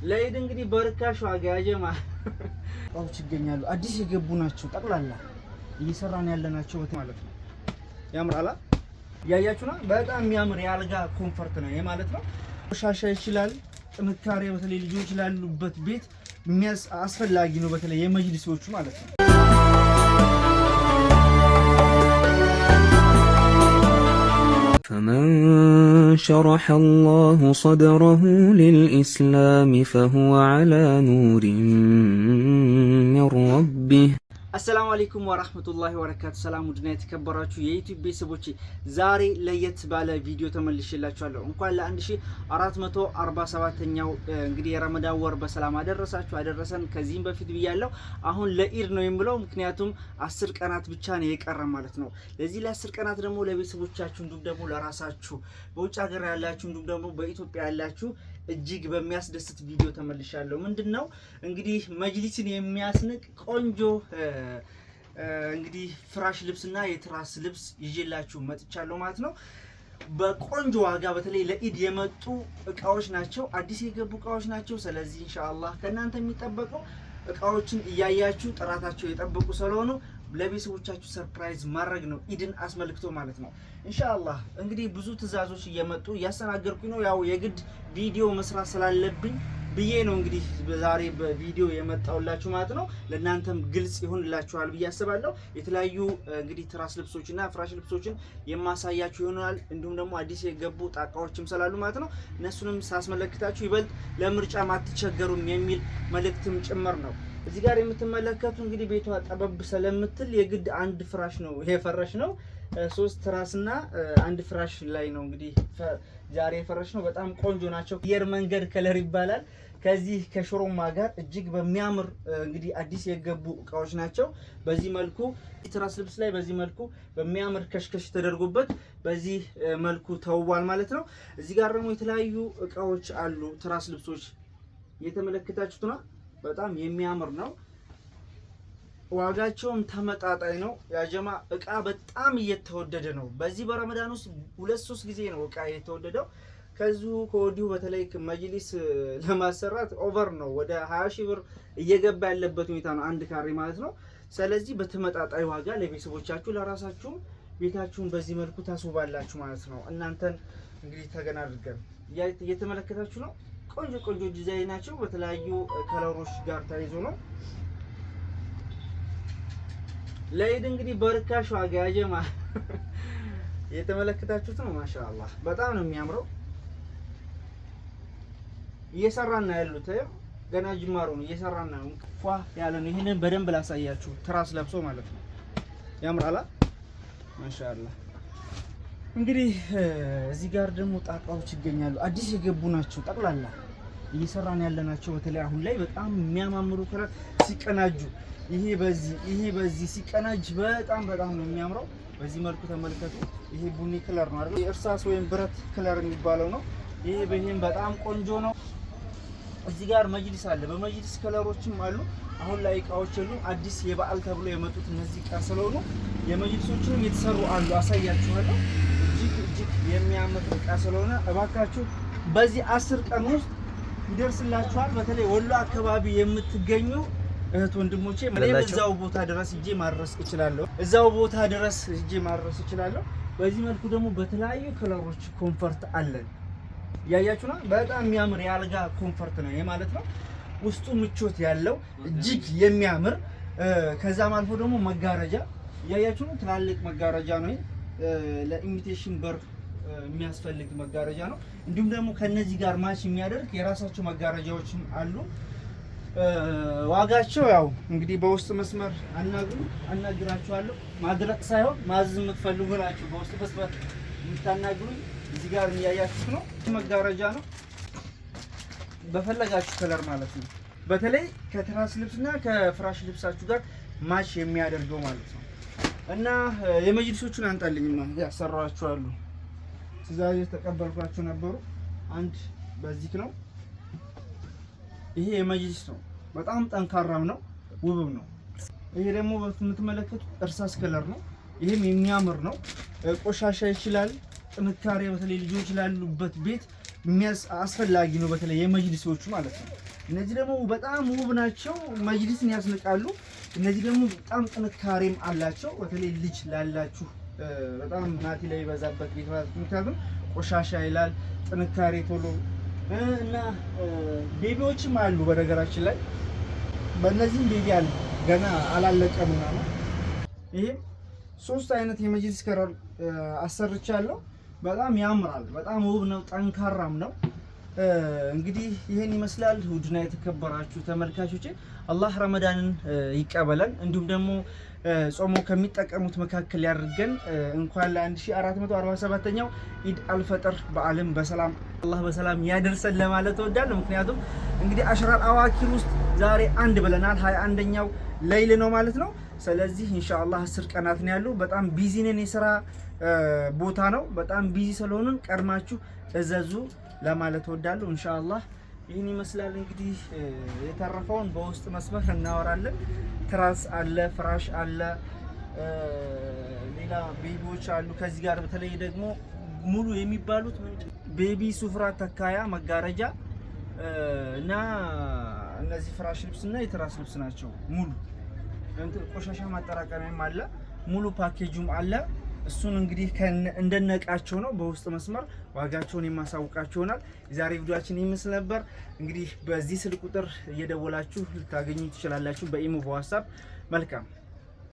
ለኢድ እንግዲህ በርካሽ ዋጋ ያጀማ እቃዎች ይገኛሉ። አዲስ የገቡ ናቸው። ጠቅላላ እየሰራን ያለናቸው ማለት ነው። ያምራላ ያያችሁና በጣም የሚያምር የአልጋ ኮምፎርት ነው ይሄ ማለት ነው። ቆሻሻ ይችላል ጥንካሬ በተለይ ልጆች ላሉበት ቤት አስፈላጊ ነው። በተለይ የመጅሊሶቹ ማለት ነው። فمن شرح الله صدره للإسلام فهو على نور من ربه السلام عليكم ورحمة الله وبركاته ሰላም ውድና የተከበራችሁ የዩቲዩብ ቤተሰቦች ዛሬ ለየት ባለ ቪዲዮ ተመልሼላችኋለሁ። እንኳን ለ1447ኛው እንግዲህ የረመዳን ወር በሰላም አደረሰን። ከዚህም በፊት ብያለሁ አሁን ለኢድ ነው የምለው ምክንያቱም 10 ቀናት ብቻ ነው የቀረ ማለት ነው። ለዚህ ለ10 ቀናት ደግሞ ለቤተሰቦቻችሁ እንዲሁም ደግሞ ለራሳችሁ በውጭ ሀገር ያላችሁ እንዲሁም ደግሞ በኢትዮጵያ ያላችሁ እጅግ በሚያስደስት ቪዲዮ ተመልሻለሁ። ምንድነው እንግዲህ መጅሊስን የሚያስንቅ ቆንጆ እንግዲህ ፍራሽ ልብስና የትራስ ልብስ ይዤላችሁ መጥቻለሁ ማለት ነው። በቆንጆ ዋጋ በተለይ ለኢድ የመጡ እቃዎች ናቸው። አዲስ የገቡ እቃዎች ናቸው። ስለዚህ ኢንሻአላህ ከናንተ የሚጠበቀው እቃዎችን እያያችሁ ጥራታቸው የጠበቁ ስለሆኑ ለቤተሰቦቻችሁ ሰርፕራይዝ ማድረግ ነው ኢድን አስመልክቶ ማለት ነው። ኢንሻአላህ እንግዲህ ብዙ ትዕዛዞች እየመጡ ያስተናገርኩኝ ነው። ያው የግድ ቪዲዮ መስራት ስላለብኝ ብዬ ነው እንግዲህ ዛሬ በቪዲዮ የመጣውላችሁ ማለት ነው። ለእናንተም ግልጽ ይሆንላችኋል ብዬ አስባለሁ። የተለያዩ እንግዲህ ትራስ ልብሶችና ፍራሽ ልብሶችን የማሳያችሁ ይሆናል። እንዲሁም ደግሞ አዲስ የገቡ ጣቃዎችም ስላሉ ማለት ነው እነሱንም ሳስመለክታችሁ ይበልጥ ለምርጫ ማትቸገሩም የሚል መልእክትም ጭምር ነው። እዚህ ጋር የምትመለከቱ እንግዲህ ቤቷ ጠበብ ስለምትል የግድ አንድ ፍራሽ ነው ይሄ ፈረሽ ነው። 3 ትራስና አንድ ፍራሽ ላይ ነው እንግዲህ ዛሬ ፈረሽ ነው። በጣም ቆንጆ ናቸው። አየር መንገድ ከለር ይባላል። ከዚህ ከሽሮማ ጋር እጅግ በሚያምር እንግዲህ አዲስ የገቡ እቃዎች ናቸው። በዚህ መልኩ ትራስ ልብስ ላይ በዚህ መልኩ በሚያምር ከሽከሽ ተደርጎበት በዚህ መልኩ ተውቧል ማለት ነው። እዚህ ጋር ደግሞ የተለያዩ እቃዎች አሉ። ትራስ ልብሶች እየተመለከታችሁት ነው። በጣም የሚያምር ነው። ዋጋቸውም ተመጣጣኝ ነው። ያጀማ እቃ በጣም እየተወደደ ነው። በዚህ በረመዳን ውስጥ 2-3 ጊዜ ነው እቃ የተወደደው። ከወዲሁ በተለይ መጅሊስ ለማሰራት ኦቨር ነው። ወደ 20 ሺህ ብር እየገባ ያለበት ሁኔታ ነው አንድ ካሬ ማለት ነው። ስለዚህ በተመጣጣኝ ዋጋ ለቤተሰቦቻችሁ ለራሳችሁ ቤታችሁን በዚህ መልኩ ታስውባላችሁ ማለት ነው። እናንተን እንግዲህ ተገና አድርገን እየተመለከታችሁ ነው። ቆንጆ ቆንጆ ዲዛይን ናቸው። በተለያዩ ከለሮች ጋር ተይዞ ነው ለኢድ እንግዲህ በርካሽ ዋጋ ያጀማ የተመለከታችሁት ነው። ማሻአላህ በጣም ነው የሚያምረው። እየሰራን ነው ያሉት ገና ጅማሮ ነው። እየሰራን ነው ፏ ያለ ነው። ይሄንን በደንብ ላሳያችሁ። ትራስ ለብሶ ማለት ነው ያምራላ ማሻአላህ። እንግዲህ እዚህ ጋር ደግሞ ጣቃዎች ይገኛሉ። አዲስ የገቡ ናቸው። ጠቅላላ እየሰራን ያለናቸው በተለይ አሁን ላይ በጣም የሚያማምሩ ከለር ሲቀናጁ ይሄ በዚህ ሲቀናጅ በጣም ነው የሚያምረው። በዚህ መልኩ ተመልከቱ። ይሄ ቡኒ ከለር ነው አይደል? የእርሳስ ወይም ብረት ከለር የሚባለው ነው። ይሄም በጣም ቆንጆ ነው። እዚህ ጋር መጅሊስ አለ። በመጅሊስ ከለሮችም አሉ። አሁን ላይ እቃዎች ሁሉ አዲስ የበዓል ተብሎ የመጡት እነዚህ እቃ ስለሆኑ የመጅሊሶችንም የተሰሩ አሉ። አሳያችኋለሁ። እጅግ የሚያምር እቃ ስለሆነ እባካችሁ በዚህ 10 ቀን ውስጥ ይደርስላችኋል። በተለይ ወሎ አካባቢ የምትገኙ እህት ወንድሞቼ እዛው ቦታ ድረስ ሂጄ ማድረስ እችላለሁ። በዚህ መልኩ ደግሞ በተለያዩ ከለሮች ኮምፎርት አለን። ያያችሁና በጣም የሚያምር የአልጋ ኮምፎርት ነው ይሄ ማለት ነው። ውስጡ ምቾት ያለው እጅግ የሚያምር ከዛም አልፎ ደግሞ መጋረጃ ያያችሁ ነው። ትላልቅ መጋረጃ ነው። ለኢሚቴሽን በር የሚያስፈልግ መጋረጃ ነው። እንዲሁም ደግሞ ከነዚህ ጋር ማች የሚያደርግ የራሳቸው መጋረጃዎችም አሉ። ዋጋቸው ያው እንግዲህ በውስጥ መስመር አናግራችኋለሁ። ማድረቅ ሳይሆን ማዘዝ የምትፈልጉ ናችሁ በውስጥ መስመር የምታናግሩኝ። እዚህ ጋር የሚያያችሁት ነው መጋረጃ ነው። በፈለጋችሁ ከለር ማለት ነው። በተለይ ከትራስ ልብስና ከፍራሽ ልብሳችሁ ጋር ማች የሚያደርገው ማለት ነው። እና የመጅሊሶቹን አንጣልኝማ ያሰራዋችኋሉ። ትዕዛዝ ተቀበልኳቸው ነበሩ። አንድ በዚህ ነው። ይሄ የመጅሊስ ነው። በጣም ጠንካራም ነው፣ ውብም ነው። ይሄ ደግሞ የምትመለከቱት እርሳስ ከለር ነው። ይሄም የሚያምር ነው። ቆሻሻ ይችላል ጥንካሬ በተለይ ልጆች ላሉበት ቤት አስፈላጊ ነው። በተለይ የመጅሊሶቹ ማለት ነው። እነዚህ ደግሞ በጣም ውብ ናቸው፣ መጅሊስን ያስንቃሉ። እነዚህ ደግሞ በጣም ጥንካሬም አላቸው። በተለይ ልጅ ላላችሁ በጣም ናቲ ላይ በዛበት ቤት ማለት ምክንያቱም ቆሻሻ ይላል ጥንካሬ ቶሎ እና ቤቢዎችም አሉ። በነገራችን ላይ በእነዚህም ቤቢ አለ ገና አላለቀም ነው። ይሄ 3 አይነት የመጅሊስ ከለር አሰርቻለሁ። በጣም ያምራል፣ በጣም ውብ ነው፣ ጠንካራም ነው። እንግዲህ ይሄን ይመስላል። ውድና የተከበራችሁ ተመልካቾቼ አላህ ረመዳንን ይቀበለን፣ እንዲሁም ደግሞ ጾሞ ከሚጠቀሙት መካከል ያድርገን። እንኳን ለ1447ኛው ኢድ አልፈጥር በዓልን በሰላም አላህ በሰላም ያደርሰን ለማለት እወዳለሁ። ምክንያቱም እንግዲህ አሽራል አዋኪር ውስጥ ዛሬ አንድ ብለናል፣ 21ኛው ሌይል ነው ማለት ነው። ስለዚህ ኢንሻአላህ 10 ቀናት ነው ያለው። በጣም ቢዚ ነን፣ የሥራ ቦታ ነው። በጣም ቢዚ ስለሆንን ቀድማችሁ እዘዙ ለማለት እወዳለሁ። ኢንሻአላህ ይህን ይመስላል። እንግዲህ የተረፈውን በውስጥ መስመር እናወራለን። ትራስ አለ፣ ፍራሽ አለ፣ ሌላ ቤቢዎች አሉ። ከዚህ ጋር በተለይ ደግሞ ሙሉ የሚባሉት ቤቢ ሱፍራ፣ ተካያ፣ መጋረጃ እና እነዚህ ፍራሽ ልብስ እና የትራስ ልብስ ናቸው። ሙሉ ቆሻሻ ማጠራቀሚያም አለ፣ ሙሉ ፓኬጁም አለ። እሱን እንግዲህ እንደነቃቸው ነው በውስጥ መስመር ዋጋቸውን የማሳውቃችሁ ይሆናል። የዛሬ ቪዲዮአችን ይመስል ነበር። እንግዲህ በዚህ ስልክ ቁጥር እየደወላችሁ ልታገኙ ትችላላችሁ፣ በኢሞ በዋትስአፕ። መልካም